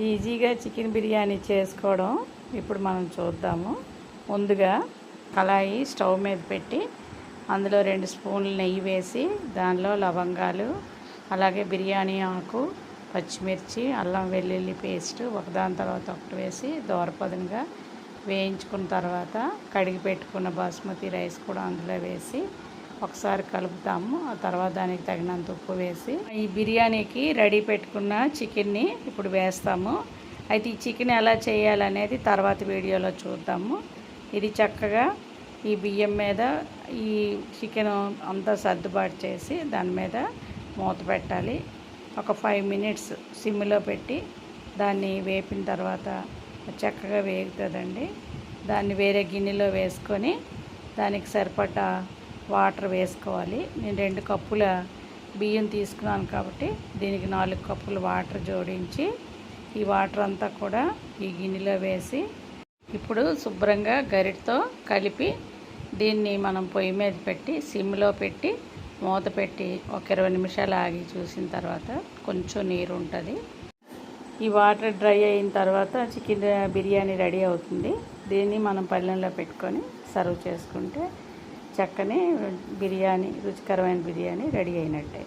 ఈజీగా చికెన్ బిర్యానీ చేసుకోవడం ఇప్పుడు మనం చూద్దాము. ముందుగా కళాయి స్టవ్ మీద పెట్టి అందులో 2 స్పూన్లు నెయ్యి వేసి దానిలో లవంగాలు, అలాగే బిర్యానీ ఆకు, పచ్చిమిర్చి, అల్లం వెల్లుల్లి పేస్ట్ ఒకదాని తర్వాత ఒకటి వేసి దోరపదనగా వేయించుకున్న తర్వాత కడిగి పెట్టుకున్న బాస్మతి రైస్ కూడా అందులో వేసి ఒకసారి కలుపుతాము. ఆ తర్వాత దానికి తగినంత ఉప్పు వేసి ఈ బిర్యానీకి రెడీ పెట్టుకున్న చికెన్ని ఇప్పుడు వేస్తాము. అయితే ఈ చికెన్ ఎలా చేయాలనేది తర్వాత వీడియోలో చూద్దాము. ఇది చక్కగా ఈ బియ్యం మీద ఈ చికెన్ అంతా సర్దుబాటు చేసి దాని మీద మూత పెట్టాలి. ఒక 5 మినిట్స్ సిమ్లో పెట్టి దాన్ని వేపిన తర్వాత చక్కగా వేగుతుందండి. దాన్ని వేరే గిన్నెలో వేసుకొని దానికి సరిపడా వాటర్ వేసుకోవాలి. నేను 2 కప్పుల బియ్యం తీసుకున్నాను కాబట్టి దీనికి 4 కప్పులు వాటర్ జోడించి ఈ వాటర్ అంతా కూడా ఈ గిన్నెలో వేసి ఇప్పుడు శుభ్రంగా గరిటతో కలిపి దీన్ని మనం పొయ్యి మీద పెట్టి సిమ్లో పెట్టి మూత పెట్టి ఒక 20 నిమిషాలు ఆగి చూసిన తర్వాత కొంచెం నీరు ఉంటుంది. ఈ వాటర్ డ్రై అయిన తర్వాత చికెన్ బిర్యానీ రెడీ అవుతుంది. దీన్ని మనం పళ్ళెంలో పెట్టుకొని సర్వ్ చేసుకుంటే చక్కని బిర్యానీ, రుచికరమైన బిర్యానీ రెడీ అయినట్టే.